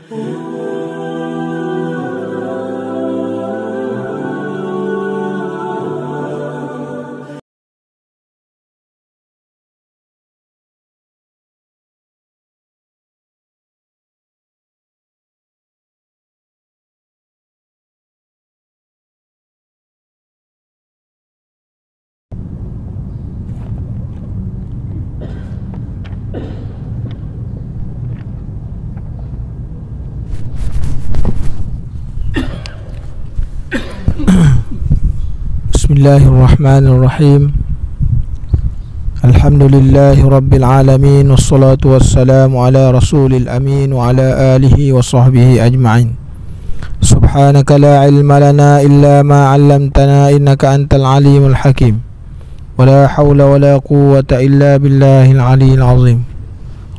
Bismillahirrahmanirrahim. Alhamdulillahi rabbil alamin, wassalatu wassalamu ala rasulil amin wa ala alihi wa sahbihi ajma'in. Subhanaka la ilma lana illa ma 'allamtana innaka antal alimul hakim. Wa la hawla wa la quwwata illa billahil aliyyil azim.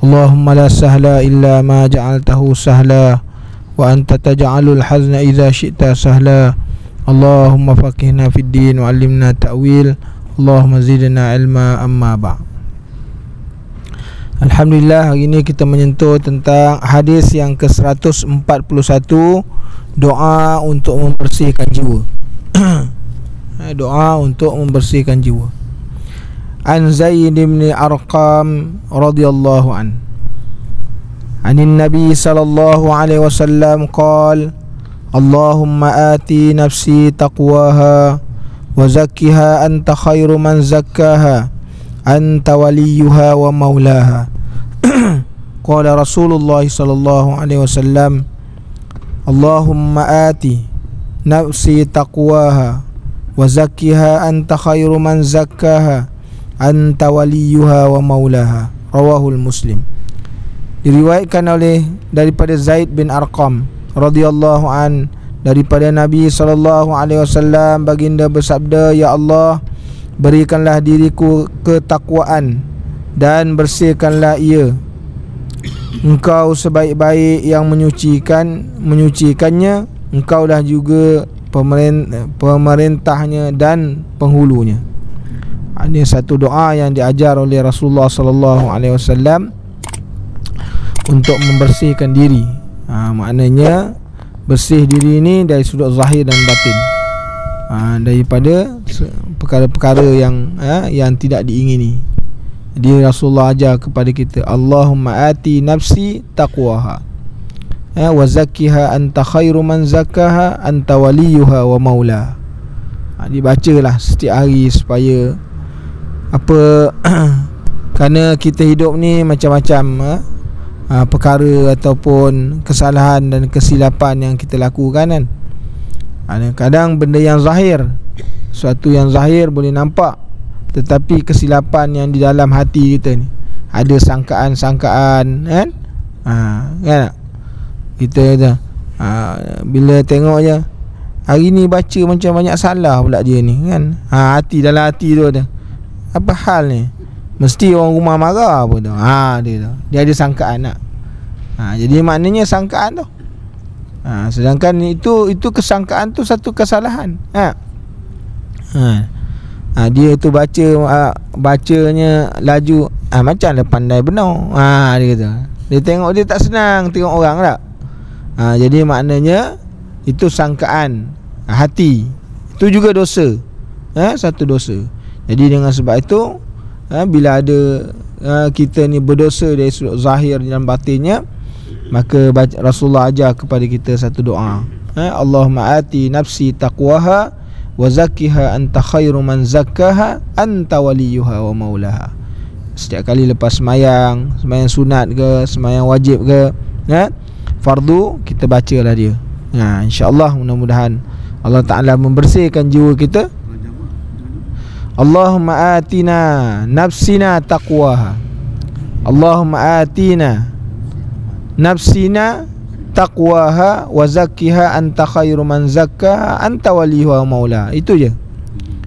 Allahumma la sahla illa ma ja'altahu sahla wa anta taj'alul hazna idza syi'ta sahla. Allahumma faqihna fid din wa 'allimna ta'wil. Allahumma zidna ilma amma ba'. Alhamdulillah, hari ini kita menyentuh tentang hadis yang ke-141, doa untuk membersihkan jiwa. Doa untuk membersihkan jiwa. An Zaid bin Arqam radhiyallahu an. Anin Nabi sallallahu alaihi wasallam qala: Allahumma ati nafsi taqwaha wa zakkiha anta khairu man zakkaha anta waliyuha wa maulaha. Qala Rasulullah sallallahu alaihi wasallam: Allahumma ati nafsi taqwaha wa zakkiha anta khairu man zakkaha anta waliyuha wa maulaha. Rawahul Muslim. Diriwayatkan daripada Zaid bin Arqam radhiyallahu an, daripada Nabi sallallahu alaihi wasallam, baginda bersabda: Ya Allah, berikanlah diriku ketakwaan dan bersihkanlah ia. Engkau sebaik-baik yang menyucikannya, engkaulah juga pemerintahnya dan penghulunya. Ini satu doa yang diajar oleh Rasulullah sallallahu alaihi wasallam untuk membersihkan diri. Maknanya bersih diri ini dari sudut zahir dan batin, daripada perkara-perkara yang tidak diingini. Jadi Rasulullah ajar kepada kita, Allahumma ati nafsi taqwaha wa zakkiha anta khairu man zakkaha anta waliyuha wa maula. Dibacalah setiap hari supaya apa kerana kita hidup ni macam-macam perkara ataupun kesalahan dan kesilapan yang kita lakukan kan. Kadang benda yang zahir, sesuatu yang zahir boleh nampak, tetapi kesilapan yang di dalam hati kita ni, ada sangkaan-sangkaan kan. Kan kita bila tengok je hari ni baca macam banyak salah pula dia ni kan. Hati, dalam hati tu ada apa hal ni, mesti orang rumah marah apa tu. Dia ada sangkaan nak. Jadi maknanya sangkaan tu. Sedangkan itu kesangkaan tu satu kesalahan. Dia tu bacanya laju, macam pandai benar. Dia kata, dia tengok, dia tak senang tengok orang tak. Jadi maknanya itu sangkaan hati. Itu juga dosa. Satu dosa. Jadi dengan sebab itu, bila ada kita ni berdosa dari sudut zahir dan batinnya, maka Rasulullah ajar kepada kita satu doa, Allahumma ati nafsi taqwaha wa zakkiha anta khairu man zakkaha anta waliyuha wa maulaha. Setiap kali lepas sembahyang sunat ke, sembahyang wajib ke, fardu, kita bacalah dia. InsyaAllah mudah-mudahan Allah Ta'ala membersihkan jiwa kita. Allahumma atina nafsina taqwaha, Allahumma atina nafsina taqwaha wa zakkiha anta khairu man zakkaha anta waliyuha wa maula. Itu je.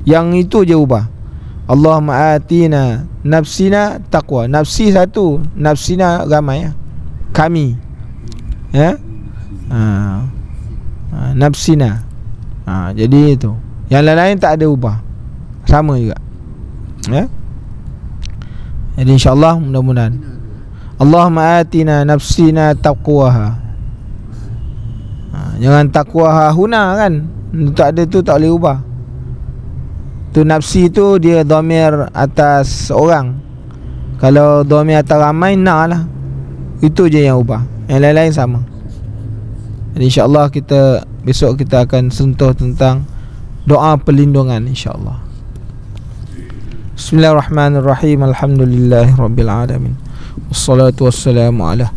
Yang itu je ubah. Allahumma atina nafsina taqwa. Nafsi satu, nafsina ramai kami. Nafsina. Jadi itu. Yang lain-lain tak ada ubah. Sama juga. Jadi insyaAllah mudah-mudahan Allahumma atina nafsina taqwaha Jangan takwa huna kan, tak ada tu tak boleh ubah. Tu nafsi tu dia dhamir atas orang. Kalau dhamir atas ramai, nak lah. Itu je yang ubah, yang lain-lain sama. Jadi insyaAllah besok kita akan sentuh tentang doa perlindungan insyaAllah. Bismillahirrahmanirrahim. Alhamdulillahirrabbilalamin. Wassalatu wassalamu ala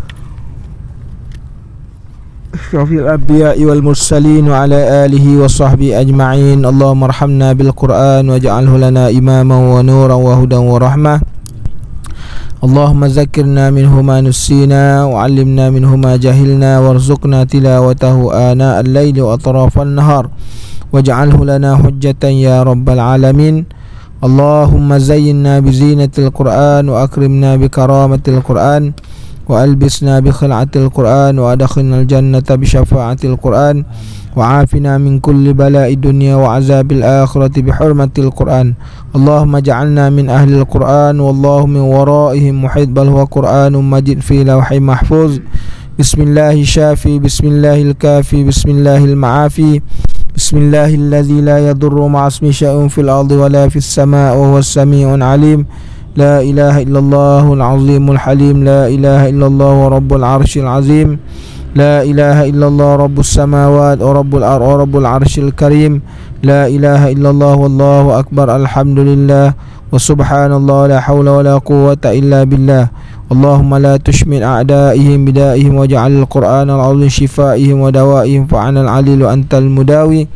asyrafil anbiya'i wal mursalin wa ala alihi wa sahbihi ajma'in. Allahumma arhamna bil Qur'an waj'alhu lana imaman wa nuran wa hudan wa rahmah. Allahumma zakkirna minhu ma nussina wa 'allimna minhu ma jahilna warzuqna tilawatahu ana al-laili wa atrafan nahar waj'alhu lana hujjatan ya rabbal alamin. Allahumma zayyinna bi zinatil Qur'an wa akrimna bi karamatil Qur'an wa albisna bi khil'atil Qur'an wa adkhilnal jannata bi syafa'atil Qur'an wa afina min kulli bala'i dunya wa azabil akhirati bi hurmatil Qur'an. Allahumma ja'alna min ahlil Qur'an wallahu min waraihim muhit bal huwa Qur'anun majid fi lawhin mahfuz. Bismillahir syafi, bismillahil kafi, bismillahil ma'afi, bismillahilladzi la yadurru ma'asmi syai'un fil ardi wa la fis sama'i wa huwas sami'un alim. La ilaha illallahul azimul halim. La ilaha illallah rabbul arshil azim. La ilaha illallah rabbus samawat wa rabbul arshil karim. La ilaha illallah wallahu akbar. Alhamdulillah wa subhanallah la hawla wa la quwwata illa billah. Allahumma la tushmit a'daihim bidaihim waj'al al-Qur'ana al-'azim shifaa'ihim wa dawaihim fa'anal 'alil wa antal mudawi.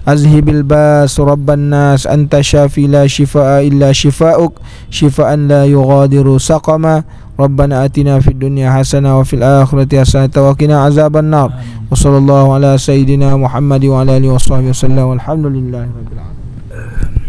Azhibil bas rabban nas anta syafi la shifaa illa shifaa'uk shifaa'an la yughadiru saqama. Rabbana atina fid dunya hasanah wa fil akhirati hasanah wa qina azaban nar. Wa sallallahu ala sayidina Muhammad wa ala alihi wa sahbihi wasallam. Walhamdulillahirabbil alamin.